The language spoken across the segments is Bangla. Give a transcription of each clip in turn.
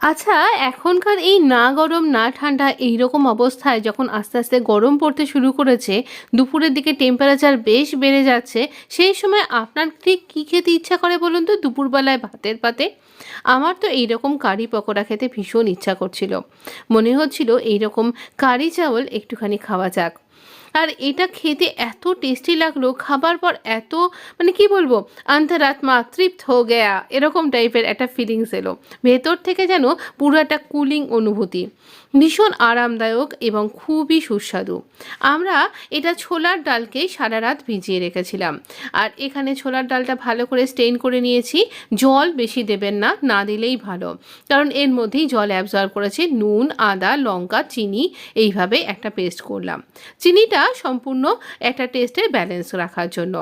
আচ্ছা, এখনকার এই না গরম না ঠান্ডা এইরকম অবস্থায় যখন আস্তে আস্তে গরম পড়তে শুরু করেছে, দুপুরের দিকে টেম্পারেচার বেশ বেড়ে যাচ্ছে, সেই সময় আপনার ঠিক কী খেতে ইচ্ছা করে বলুন তো দুপুরবেলায় ভাতের পাতে? আমার তো এইরকম কারি পকোড়া খেতে ভীষণ ইচ্ছা করছিল। মনে হচ্ছিল এইরকম কারি চাওয়াল একটুখানি খাওয়া যাক। আর এটা খেতে এত টেস্টি লাগলো, খাবার পর এত মানে কি বলবো, অন্তরাত্মা তৃপ্ত হো গয়া এরকম টাইপের একটা ফিলিংস এলো। ভেতর থেকে যেন পুরো একটা কুলিং অনুভূতি, ভীষণ আরামদায়ক এবং খুবই সুস্বাদু। আমরা এটা ছোলার ডালকে সারা রাত ভিজিয়ে রেখেছিলাম, আর এখানে ছোলার ডালটা ভালো করে স্টেইন করে নিয়েছি। জল বেশি দেবেন না, না দিলেই ভালো, কারণ এর মধ্যেই জল অ্যাবজর্ব করেছে। নুন, আদা, লঙ্কা, চিনি এইভাবে একটা পেস্ট করলাম। চিনিটা সম্পূর্ণ একটা টেস্টের ব্যালেন্স রাখার জন্য।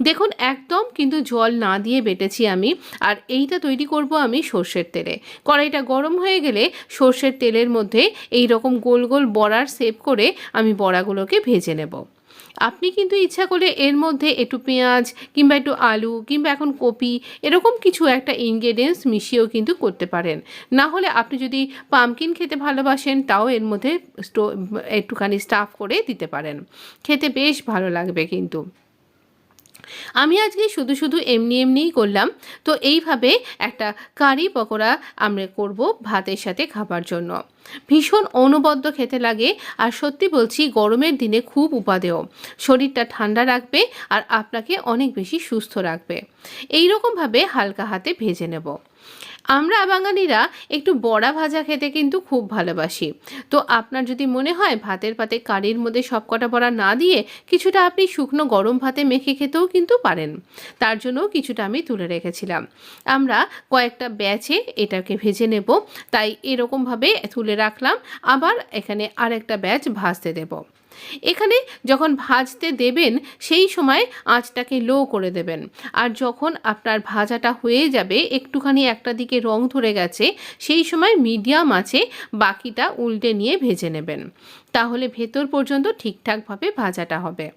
দেখুন একদম কিন্তু জল না দিয়ে বেটেছি আমি। আর এইটা তৈরি করব আমি সর্ষের তেলে। কড়াইটা গরম হয়ে গেলে সর্ষের তেলের মধ্যে এই রকম গোল গোল বড়ার শেপ করে আমি বড়াগুলোকে ভেজে নেব। আপনি কিন্তু ইচ্ছা করলে এর মধ্যে একটু পেঁয়াজ কিংবা একটু আলু কিংবা এখন কপি এরকম কিছু একটা ইনগ্রেডিয়েন্টস মিশিয়েও কিন্তু করতে পারেন। না হলে আপনি যদি পামকিন খেতে ভালোবাসেন তাও এর মধ্যে একটুখানি স্টাফ করে দিতে পারেন, খেতে বেশ ভালো লাগবে কিন্তু। আমি আজকে শুধু শুধু এমনি এমনিই করলাম। তো এইভাবে একটা কারি পকোড়া আমরা করব ভাতের সাথে খাবার জন্য। ভীষণ অনবদ্য খেতে লাগে, আর সত্যি বলছি গরমের দিনে খুব উপাদেয়। শরীরটা ঠান্ডা রাখবে আর আপনাকে অনেক বেশি সুস্থ রাখবে। এই রকমভাবে হালকা হাতে ভেজে নেব। আমরা বাঙালিরা একটু বড়া ভাজা খেতে কিন্তু খুব ভালোবাসি। তো আপনার যদি মনে হয় ভাতের পাতে কারির মধ্যে সবকটা বড়া না দিয়ে কিছুটা আপনি শুকনো গরম ভাতে মেখে খেতেও কিন্তু পারেন। তার জন্যও কিছুটা আমি তুলে রেখেছিলাম। আমরা কয়েকটা ব্যাচে এটাকে ভেজে নেব, তাই এরকমভাবে তুলে রাখলাম। আবার এখানে আরেকটা ব্যাচ ভাজতে দেব। এখানে যখন ভাজতে দেবেন সেই সময় আঁচটাকে লো করে দেবেন। আর যখন আপনার ভাজাটা হয়ে যাবে, একটুখানি একটা দিকে রং ধরে গেছে, সেই সময় মিডিয়াম আঁচে বাকিটা উল্টে নিয়ে ভেজে নেবেন। তাহলে ভেতর পর্যন্ত ঠিকঠাকভাবে ভাজাটা হবে।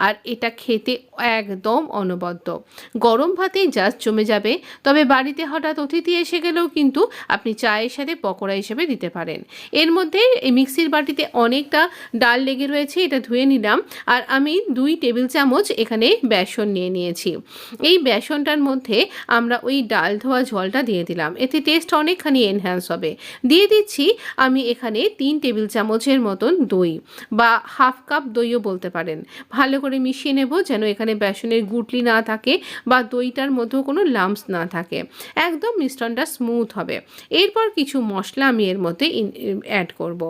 আর এটা খেতে একদম অনবদ্য, গরম ভাতেই জাস্ট জমে যাবে। তবে বাড়িতে হঠাৎ অতিথি এসে গেলেও কিন্তু আপনি চায়ের সাথে পকোড়া হিসেবে দিতে পারেন। এর মধ্যে এই মিক্সির বাটিতে অনেকটা ডাল লেগে রয়েছে, এটা ধুয়ে নিলাম। আর আমি 2 টেবিল চামচ এখানে বেসন নিয়ে নিয়েছি। এই বেসনটার মধ্যে আমরা ওই ডাল ধোয়া জলটা দিয়ে দিলাম, এতে টেস্ট অনেকখানি এনহ্যান্স হবে। দিয়ে দিচ্ছি আমি এখানে 3 টেবিল চামচের মতন দই, বা হাফ কাপ দইও বলতে পারেন। ভালো করে মিশিয়ে নেব যেন এখানে বেসনের গুটলি না থাকে বা দইটার মধ্যেও কোনো লাম্পস না থাকে, একদম মিশ্রণটা স্মুথ হবে। এরপর কিছু মশলা আমি এর মধ্যে অ্যাড করব।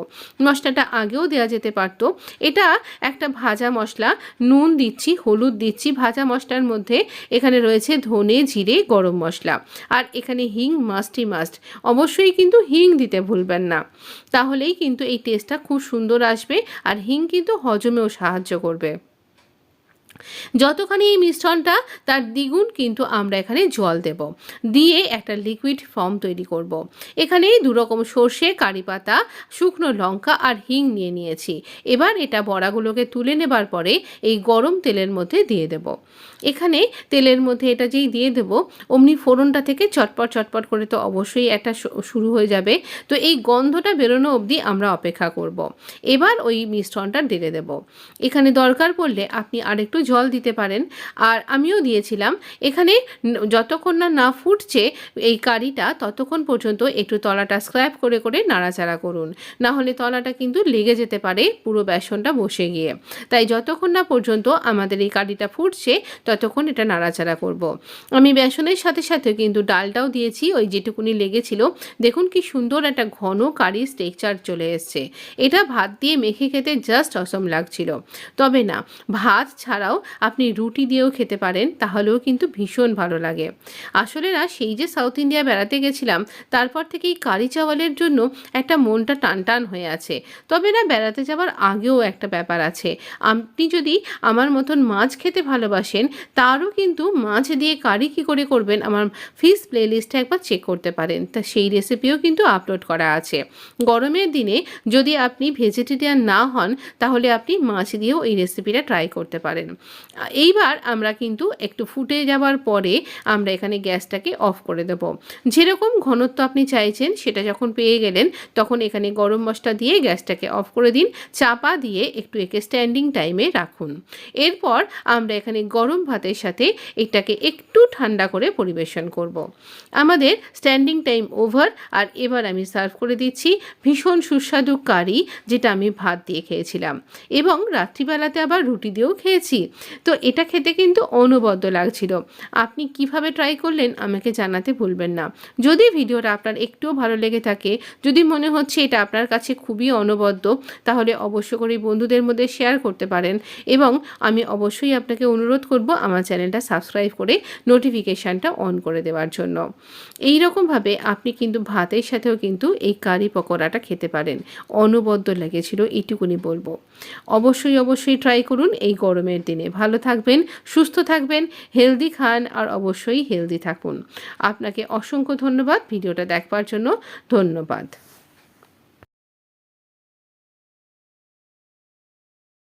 মশলাটা আগেও দেওয়া যেতে পারতো। এটা একটা ভাজা মশলা, নুন দিচ্ছি, হলুদ দিচ্ছি। ভাজা মশলার মধ্যে এখানে রয়েছে ধনে, জিরে, গরম মশলা, আর এখানে হিং মাস্টই মাস্ট। অবশ্যই কিন্তু হিং দিতে ভুলবেন না, তাহলেই কিন্তু এই টেস্টটা খুব সুন্দর আসবে। আর হিং কিন্তু হজমেও সাহায্য করবে। যতখানি এই মিশ্রণটা তার দ্বিগুণ কিন্তু আমরা এখানে জল দেব, দিয়ে একটা লিকুইড ফর্ম তৈরি করব। এখানে 2 রকম সর্ষে, কারি পাতা, শুকনো লঙ্কা আর হিং নিয়ে নিয়েছি। এবার এটা বড়াগুলোকে তুলে নেবার পরে এই গরম তেলের মধ্যে দিয়ে দেব। এখানে তেলের মধ্যে এটা যেই দিয়ে দেব, অমনি ফোড়নটা থেকে চটপট চটপট করে তো অবশ্যই একটা শুরু হয়ে যাবে। তো এই গন্ধটা বেরোনো অবধি আমরা অপেক্ষা করব। এবার ওই মিশ্রণটা ঢেলে দেব। এখানে দরকার পড়লে আপনি আরেকটু জল দিতে পারেন। আর আমিও দিয়েছিলাম। এখানে যতক্ষণ না ফুটছে এই কারিটা, ততক্ষণ পর্যন্ত একটু তলাটা স্ক্র্যাপ করে করে নাড়াচাড়া করুন, না হলে তলাটা কিন্তু লেগে যেতে পারে পুরো বেসনটা বসে গিয়ে। তাই যতক্ষণ না পর্যন্ত আমাদের এই কারিটা ফুটছে ততক্ষণ এটা নাড়াচাড়া করব। আমি বেসনের সাথে সাথে কিন্তু ডালটাও দিয়েছি, ওই যেটুকুনি লেগেছিল। দেখুন কি সুন্দর একটা ঘন কারি টেক্সচার চলে এসছে। এটা ভাত দিয়ে মেখে খেতে জাস্ট অসম লাগছিল। তবে না, ভাত ছাড়াও আপনি রুটি দিয়েও খেতে পারেন, তাহলেও কিন্তু ভীষণ ভালো লাগে। আসলে না, সেই যে সাউথ ইন্ডিয়া বেড়াতে গেছিলাম, তারপর থেকে এই কারি চাওয়ালের জন্য একটা মনটা টান টান হয়ে আছে। তবে না, বেড়াতে যাওয়ার আগেও একটা ব্যাপার আছে। আপনি যদি আমার মতন মাছ খেতে ভালোবাসেন, তারও কিন্তু মাছ দিয়ে কারি কী করে করবেন আমার ফিশ প্লেলিস্টে একবার চেক করতে পারেন। তা সেই রেসিপিও কিন্তু আপলোড করা আছে। গরমের দিনে যদি আপনি ভেজিটেরিয়ান না হন তাহলে আপনি মাছ দিয়েও এই রেসিপিটা ট্রাই করতে পারেন। এইবার আমরা কিন্তু একটু ফুটে যাওয়ার পরে আমরা এখানে গ্যাসটাকে অফ করে দেব। যেরকম ঘনত্ব আপনি চাইছেন সেটা যখন পেয়ে গেলেন তখন এখানে গরম মশলা দিয়ে গ্যাসটাকে অফ করে দিন, চাপা দিয়ে একটু একে স্ট্যান্ডিং টাইমে রাখুন। এরপর আমরা এখানে গরম ভাতের সাথে এটাকে একটু ঠান্ডা করে পরিবেশন করব। আমাদের স্ট্যান্ডিং টাইম ওভার। আর এবার আমি সার্ভ করে দিচ্ছি ভীষণ সুস্বাদু কারি, যেটা আমি ভাত দিয়ে খেয়েছিলাম এবং রাত্রিবেলাতে আবার রুটি দিয়েও খেয়েছি। তো এটা খেতে কিন্তু অনবদ্য লাগছিল। আপনি কিভাবে ট্রাই করলেন আমাকে জানাতে ভুলবেন না। যদি ভিডিওটা আপনার একটুও ভালো লেগে থাকে, যদি মনে হচ্ছে এটা আপনার কাছে খুবই অনবদ্য, তাহলে অবশ্য করে বন্ধুদের মধ্যে শেয়ার করতে পারেন এবং আমি অবশ্যই আপনাকে অনুরোধ করব আমার চ্যানেলটা সাবস্ক্রাইব করে নোটিফিকেশানটা অন করে দেওয়ার জন্য। এই রকমভাবে আপনি কিন্তু ভাতের সাথেও কিন্তু এই কারি পকোড়াটা খেতে পারেন। অনবদ্য লেগেছিল এইটুকুনি বলবো। অবশ্যই ট্রাই করুন এই গরমের দিনে। ভালো থাকবেন, সুস্থ থাকবেন, হেলদি খান আর অবশ্যই হেলদি থাকুন। আপনাকে অসংখ্য ধন্যবাদ ভিডিওটা দেখবার জন্য। ধন্যবাদ।